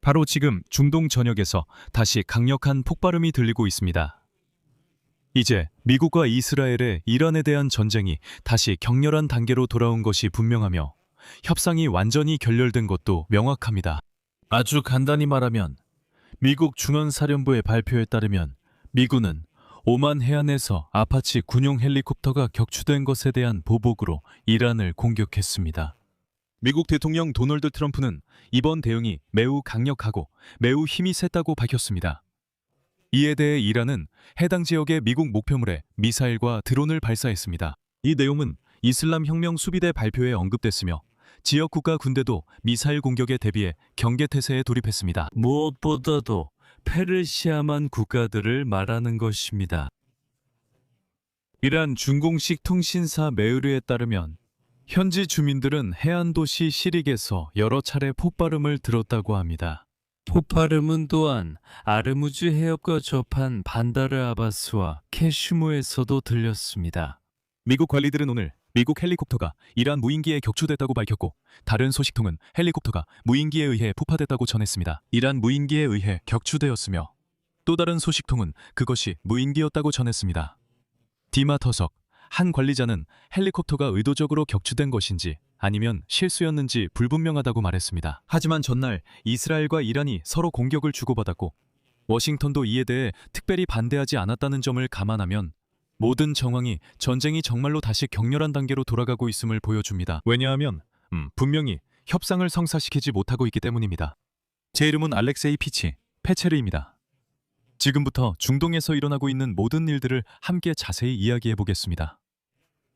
바로 지금 중동 전역에서 다시 강력한 폭발음이 들리고 있습니다. 이제 미국과 이스라엘의 이란에 대한 전쟁이 다시 격렬한 단계로 돌아온 것이 분명하며 협상이 완전히 결렬된 것도 명확합니다. 아주 간단히 말하면 미국 중앙사령부의 발표에 따르면 미군은 오만 해안에서 아파치 군용 헬리콥터가 격추된 것에 대한 보복으로 이란을 공격했습니다. 미국 대통령 도널드 트럼프는 이번 대응이 매우 강력하고 매우 힘이 셌다고 밝혔습니다. 이에 대해 이란은 해당 지역의 미국 목표물에 미사일과 드론을 발사했습니다. 이 내용은 이슬람 혁명 수비대 발표에 언급됐으며 지역 국가 군대도 미사일 공격에 대비해 경계태세에 돌입했습니다. 무엇보다도 페르시아만 국가들을 말하는 것입니다. 이란 중공식 통신사 메으르에 따르면 현지 주민들은 해안 도시 시릭에서 여러 차례 폭발음을 들었다고 합니다. 폭발음은 또한 아르무즈 해협과 접한 반다르 아바스와 캐슈무에서도 들렸습니다. 미국 관리들은 오늘 미국 헬리콥터가 이란 무인기에 격추됐다고 밝혔고 다른 소식통은 헬리콥터가 무인기에 의해 폭파됐다고 전했습니다. 이란 무인기에 의해 격추되었으며 또 다른 소식통은 그것이 무인기였다고 전했습니다. 디마터석 한 관리자는 헬리콥터가 의도적으로 격추된 것인지 아니면 실수였는지 불분명하다고 말했습니다. 하지만 전날 이스라엘과 이란이 서로 공격을 주고받았고 워싱턴도 이에 대해 특별히 반대하지 않았다는 점을 감안하면 모든 정황이 전쟁이 정말로 다시 격렬한 단계로 돌아가고 있음을 보여줍니다. 왜냐하면 분명히 협상을 성사시키지 못하고 있기 때문입니다. 제 이름은 알렉세이 페체르입니다. 지금부터 중동에서 일어나고 있는 모든 일들을 함께 자세히 이야기해 보겠습니다.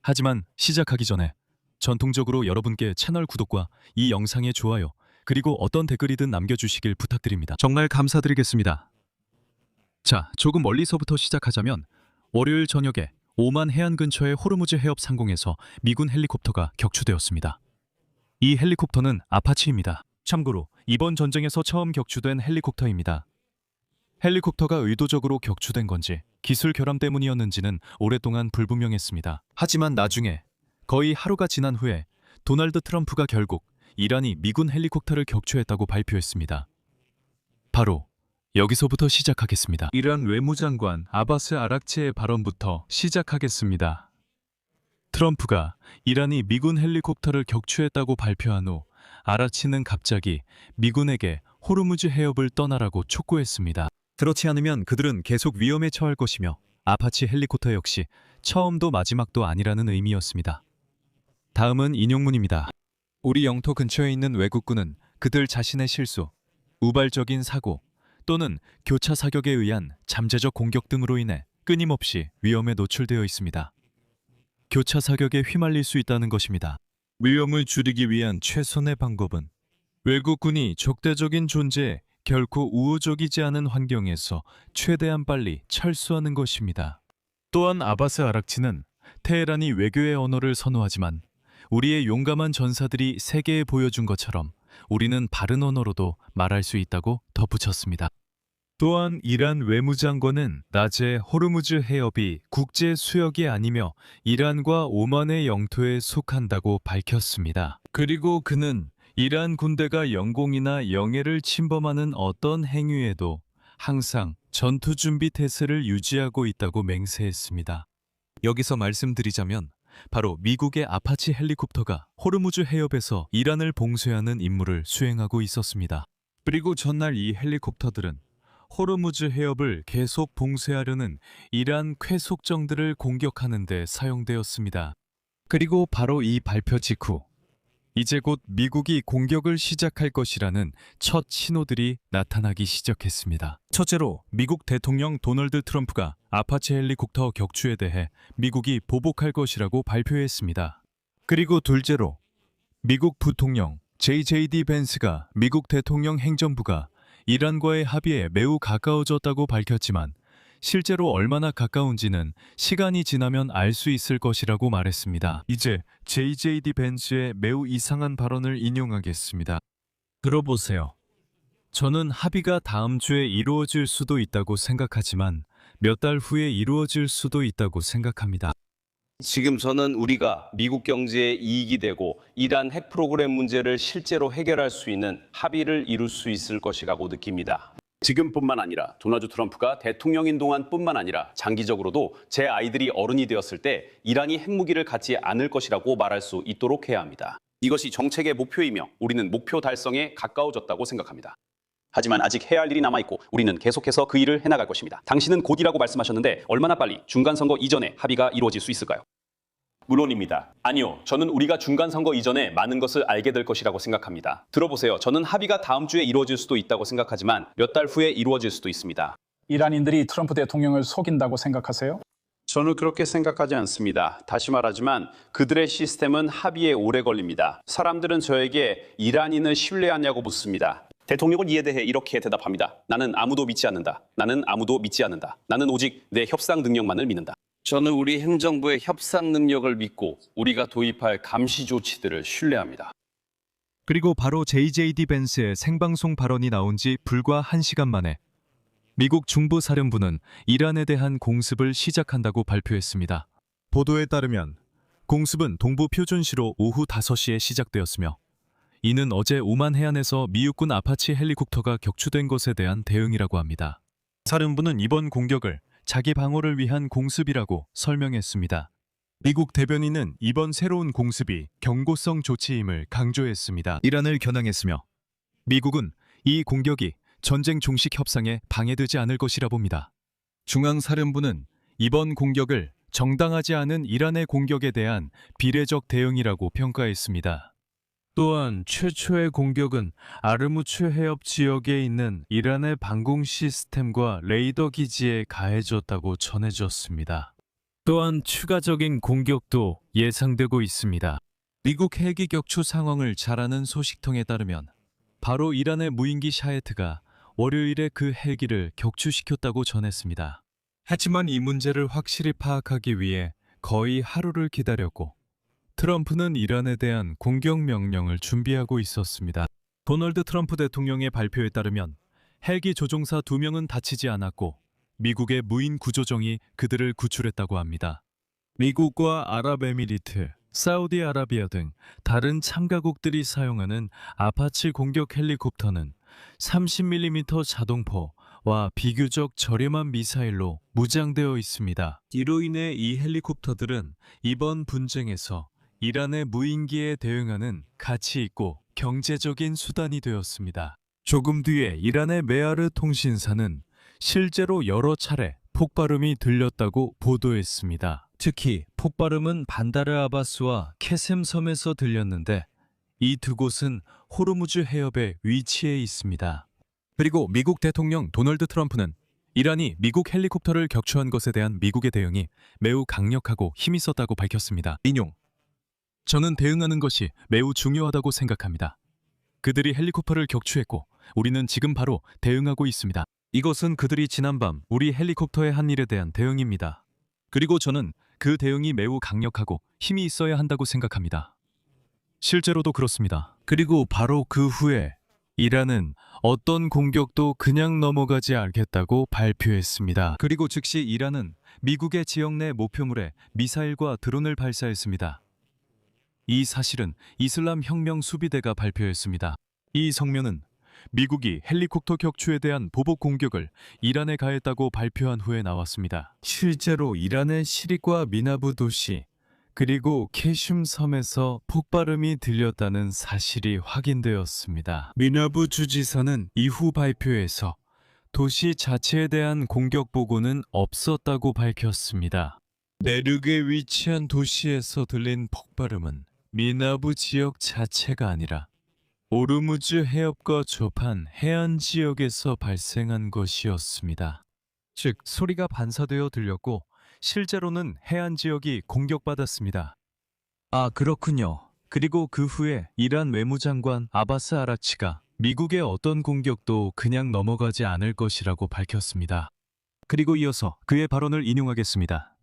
하지만 시작하기 전에 전통적으로 여러분께 채널 구독과 이 영상의 좋아요 그리고 어떤 댓글이든 남겨주시길 부탁드립니다. 정말 감사드리겠습니다. 자, 조금 멀리서부터 시작하자면 월요일 저녁에 오만 해안 근처의 호르무즈 해협 상공에서 미군 헬리콥터가 격추되었습니다. 이 헬리콥터는 아파치입니다. 참고로 이번 전쟁에서 처음 격추된 헬리콥터입니다. 헬리콥터가 의도적으로 격추된 건지 기술 결함 때문이었는지는 오랫동안 불분명했습니다. 하지만 나중에 거의 하루가 지난 후에 도널드 트럼프가 결국 이란이 미군 헬리콥터를 격추했다고 발표했습니다. 바로 여기서부터 시작하겠습니다. 이란 외무장관 아바스 아락치의 발언부터 시작하겠습니다. 트럼프가 이란이 미군 헬리콥터를 격추했다고 발표한 후 아락치는 갑자기 미군에게 호르무즈 해협을 떠나라고 촉구했습니다. 그렇지 않으면 그들은 계속 위험에 처할 것이며 아파치 헬리콥터 역시 처음도 마지막도 아니라는 의미였습니다. 다음은 인용문입니다. 우리 영토 근처에 있는 외국군은 그들 자신의 실수, 우발적인 사고 또는 교차 사격에 의한 잠재적 공격 등으로 인해 끊임없이 위험에 노출되어 있습니다. 교차 사격에 휘말릴 수 있다는 것입니다. 위험을 줄이기 위한 최선의 방법은 외국군이 적대적인 존재에 결코 우호적이지 않은 환경에서 최대한 빨리 철수하는 것입니다. 또한 아바스 아락치는 테헤란이 외교의 언어를 선호하지만 우리의 용감한 전사들이 세계에 보여준 것처럼 우리는 바른 언어로도 말할 수 있다고 덧붙였습니다. 또한 이란 외무장관은 낮에 호르무즈 해협이 국제 수역이 아니며 이란과 오만의 영토에 속한다고 밝혔습니다. 그리고 그는 이란 군대가 영공이나 영해를 침범하는 어떤 행위에도 항상 전투준비 태세를 유지하고 있다고 맹세했습니다. 여기서 말씀드리자면 바로 미국의 아파치 헬리콥터가 호르무즈 해협에서 이란을 봉쇄하는 임무를 수행하고 있었습니다. 그리고 전날 이 헬리콥터들은 호르무즈 해협을 계속 봉쇄하려는 이란 쾌속정들을 공격하는 데 사용되었습니다. 그리고 바로 이 발표 직후 이제 곧 미국이 공격을 시작할 것이라는 첫 신호들이 나타나기 시작했습니다. 첫째로 미국 대통령 도널드 트럼프가 아파치 헬리콥터 격추에 대해 미국이 보복할 것이라고 발표했습니다. 그리고 둘째로 미국 부통령 JJD 벤스가 미국 대통령 행정부가 이란과의 합의에 매우 가까워졌다고 밝혔지만 실제로 얼마나 가까운지는 시간이 지나면 알 수 있을 것이라고 말했습니다. 이제 JJD 벤스의 매우 이상한 발언을 인용하겠습니다. 들어보세요. 저는 합의가 다음 주에 이루어질 수도 있다고 생각하지만 몇 달 후에 이루어질 수도 있다고 생각합니다. 지금서는 우리가 미국 경제에 이익이 되고 이란 핵 프로그램 문제를 실제로 해결할 수 있는 합의를 이룰 수 있을 것이라고 느낍니다. 지금뿐만 아니라 도널드 트럼프가 대통령인 동안뿐만 아니라 장기적으로도 제 아이들이 어른이 되었을 때 이란이 핵무기를 갖지 않을 것이라고 말할 수 있도록 해야 합니다. 이것이 정책의 목표이며 우리는 목표 달성에 가까워졌다고 생각합니다. 하지만 아직 해야 할 일이 남아있고 우리는 계속해서 그 일을 해나갈 것입니다. 당신은 곧이라고 말씀하셨는데 얼마나 빨리 중간선거 이전에 합의가 이루어질 수 있을까요? 물론입니다. 아니요. 저는 우리가 중간선거 이전에 많은 것을 알게 될 것이라고 생각합니다. 들어보세요. 저는 합의가 다음 주에 이루어질 수도 있다고 생각하지만 몇 달 후에 이루어질 수도 있습니다. 이란인들이 트럼프 대통령을 속인다고 생각하세요? 저는 그렇게 생각하지 않습니다. 다시 말하지만 그들의 시스템은 합의에 오래 걸립니다. 사람들은 저에게 이란인을 신뢰하냐고 묻습니다. 대통령은 이에 대해 이렇게 대답합니다. 나는 아무도 믿지 않는다. 나는 아무도 믿지 않는다. 나는 오직 내 협상 능력만을 믿는다. 저는 우리 행정부의 협상 능력을 믿고 우리가 도입할 감시 조치들을 신뢰합니다. 그리고 바로 JJD 벤스의 생방송 발언이 나온 지 불과 1시간 만에 미국 중부사령부는 이란에 대한 공습을 시작한다고 발표했습니다. 보도에 따르면 공습은 동부 표준시로 오후 5시에 시작되었으며 이는 어제 오만 해안에서 미육군 아파치 헬리콥터가 격추된 것에 대한 대응이라고 합니다. 사령부는 이번 공격을 자기 방어를 위한 공습이라고 설명했습니다. 미국 대변인은 이번 새로운 공습이 경고성 조치임을 강조했습니다. 이란을 겨냥했으며 미국은 이 공격이 전쟁 종식 협상에 방해되지 않을 것이라 봅니다. 중앙사령부는 이번 공격을 정당하지 않은 이란의 공격에 대한 비례적 대응이라고 평가했습니다. 또한 최초의 공격은 아르무츠 해협 지역에 있는 이란의 방공 시스템과 레이더 기지에 가해졌다고 전해졌습니다. 또한 추가적인 공격도 예상되고 있습니다. 미국 헬기 격추 상황을 잘 아는 소식통에 따르면 바로 이란의 무인기 샤헤트가 월요일에 그 헬기를 격추시켰다고 전했습니다. 하지만 이 문제를 확실히 파악하기 위해 거의 하루를 기다렸고 트럼프는 이란에 대한 공격 명령을 준비하고 있었습니다. 도널드 트럼프 대통령의 발표에 따르면 헬기 조종사 2명은 다치지 않았고 미국의 무인 구조정이 그들을 구출했다고 합니다. 미국과 아랍에미리트, 사우디아라비아 등 다른 참가국들이 사용하는 아파치 공격 헬리콥터는 30mm 자동포와 비교적 저렴한 미사일로 무장되어 있습니다. 이로 인해 이 헬리콥터들은 이번 분쟁에서 이란의 무인기에 대응하는 가치 있고 경제적인 수단이 되었습니다. 조금 뒤에 이란의 메아르 통신사는 실제로 여러 차례 폭발음이 들렸다고 보도했습니다. 특히 폭발음은 반다르 아바스와 캐셈 섬에서 들렸는데 이 두 곳은 호르무즈 해협에 위치해 있습니다. 그리고 미국 대통령 도널드 트럼프는 이란이 미국 헬리콥터를 격추한 것에 대한 미국의 대응이 매우 강력하고 힘있었다고 밝혔습니다. 인용. 저는 대응하는 것이 매우 중요하다고 생각합니다. 그들이 헬리콥터를 격추했고 우리는 지금 바로 대응하고 있습니다. 이것은 그들이 지난밤 우리 헬리콥터에 한 일에 대한 대응입니다. 그리고 저는 그 대응이 매우 강력하고 힘이 있어야 한다고 생각합니다. 실제로도 그렇습니다. 그리고 바로 그 후에 이란은 어떤 공격도 그냥 넘어가지 않겠다고 발표했습니다. 그리고 즉시 이란은 미국의 지역 내 목표물에 미사일과 드론을 발사했습니다. 이 사실은 이슬람 혁명 수비대가 발표했습니다. 이 성명은 미국이 헬리콥터 격추에 대한 보복 공격을 이란에 가했다고 발표한 후에 나왔습니다. 실제로 이란의 시리과 미나부 도시 그리고 캐슘 섬에서 폭발음이 들렸다는 사실이 확인되었습니다. 미나부 주지사는 이후 발표에서 도시 자체에 대한 공격 보고는 없었다고 밝혔습니다. 내륙에 위치한 도시에서 들린 폭발음은 미나부 지역 자체가 아니라 오르무즈 해협과 접한 해안 지역에서 발생한 것이었습니다. 즉, 소리가 반사되어 들렸고 실제로는 해안 지역이 공격받았습니다. 아, 그렇군요. 그리고 그 후에 이란 외무장관 아바스 아라치가 미국의 어떤 공격도 그냥 넘어가지 않을 것이라고 밝혔습니다. 그리고 이어서 그의 발언을 인용하겠습니다.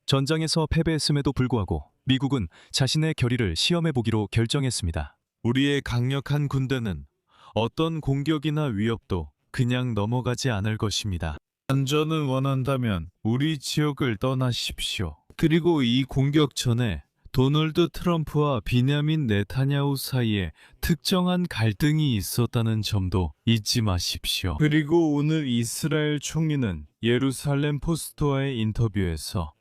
전장에서 패배했음에도 불구하고 미국은 자신의 결의를 시험해보기로 결정했습니다. 우리의 강력한 군대는 어떤 공격이나 위협도 그냥 넘어가지 않을 것입니다. 안전을 원한다면 우리 지역을 떠나십시오. 그리고 이 공격 전에 도널드 트럼프와 비냐민 네타냐후 사이에 특정한 갈등이 있었다는 점도 잊지 마십시오. 그리고 오늘 이스라엘 총리는 예루살렘 포스트와의 인터뷰에서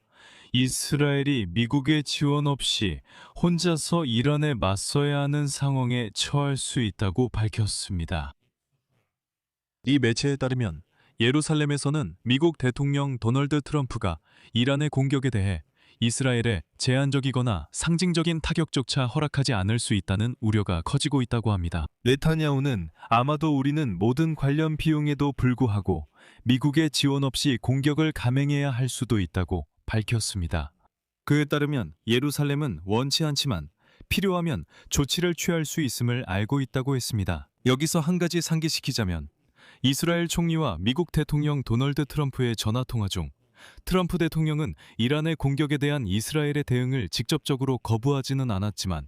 이스라엘이 미국의 지원 없이 혼자서 이란에 맞서야 하는 상황에 처할 수 있다고 밝혔습니다. 이 매체에 따르면 예루살렘에서는 미국 대통령 도널드 트럼프가 이란의 공격에 대해 이스라엘에 제한적이거나 상징적인 타격조차 허락하지 않을 수 있다는 우려가 커지고 있다고 합니다. 네타냐후는 아마도 우리는 모든 관련 비용에도 불구하고 미국의 지원 없이 공격을 감행해야 할 수도 있다고 밝혔습니다. 그에 따르면 예루살렘은 원치 않지만 필요하면 조치를 취할 수 있음을 알고 있다고 했습니다. 여기서 한 가지 상기시키자면 이스라엘 총리와 미국 대통령 도널드 트럼프의 전화통화 중 트럼프 대통령은 이란의 공격에 대한 이스라엘의 대응을 직접적으로 거부하지는 않았지만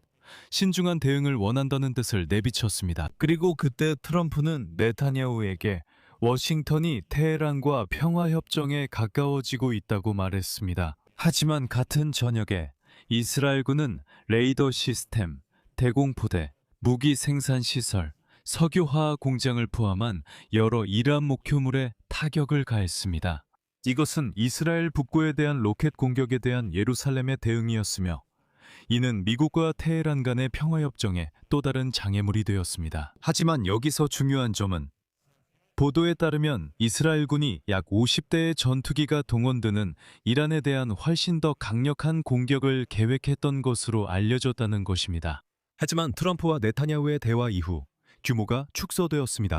신중한 대응을 원한다는 뜻을 내비쳤습니다. 그리고 그때 트럼프는 네타냐후에게 워싱턴이 테헤란과 평화협정에 가까워지고 있다고 말했습니다. 하지만 같은 저녁에 이스라엘군은 레이더 시스템, 대공포대, 무기 생산 시설, 석유화학 공장을 포함한 여러 이란 목표물에 타격을 가했습니다. 이것은 이스라엘 북부에 대한 로켓 공격에 대한 예루살렘의 대응이었으며 이는 미국과 테헤란 간의 평화협정에 또 다른 장애물이 되었습니다. 하지만 여기서 중요한 점은 보도에 따르면 이스라엘군이 약 50대의 전투기가 동원되는 이란에 대한 훨씬 더 강력한 공격을 계획했던 것으로 알려졌다는 것입니다. 하지만 트럼프와 네타냐후의 대화 이후 규모가 축소되었습니다.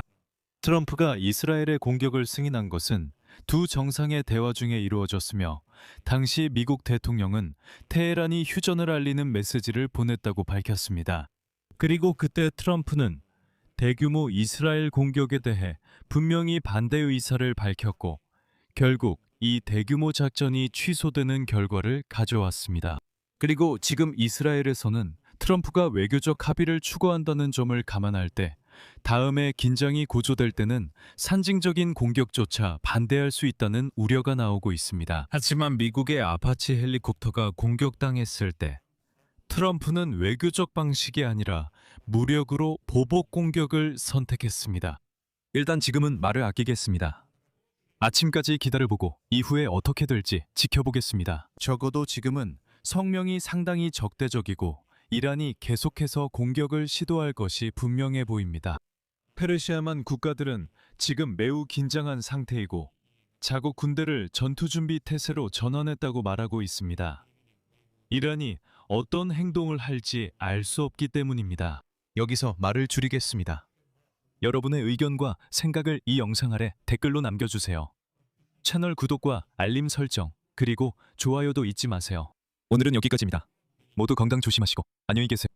트럼프가 이스라엘의 공격을 승인한 것은 두 정상의 대화 중에 이루어졌으며 당시 미국 대통령은 테헤란이 휴전을 알리는 메시지를 보냈다고 밝혔습니다. 그리고 그때 트럼프는 대규모 이스라엘 공격에 대해 분명히 반대 의사를 밝혔고 결국 이 대규모 작전이 취소되는 결과를 가져왔습니다. 그리고 지금 이스라엘에서는 트럼프가 외교적 합의를 추구한다는 점을 감안할 때 다음에 긴장이 고조될 때는 상징적인 공격조차 반대할 수 있다는 우려가 나오고 있습니다. 하지만 미국의 아파치 헬리콥터가 공격당했을 때 트럼프는 외교적 방식이 아니라 무력으로 보복 공격을 선택했습니다. 일단 지금은 말을 아끼겠습니다. 아침까지 기다려보고 이후에 어떻게 될지 지켜보겠습니다. 적어도 지금은 성명이 상당히 적대적이고 이란이 계속해서 공격을 시도할 것이 분명해 보입니다. 페르시아만 국가들은 지금 매우 긴장한 상태이고 자국 군대를 전투준비 태세로 전환했다고 말하고 있습니다. 이란이 어떤 행동을 할지 알 수 없기 때문입니다. 여기서 말을 줄이겠습니다. 여러분의 의견과 생각을 이 영상 아래 댓글로 남겨주세요. 채널 구독과 알림 설정 그리고 좋아요도 잊지 마세요. 오늘은 여기까지입니다. 모두 건강 조심하시고 안녕히 계세요.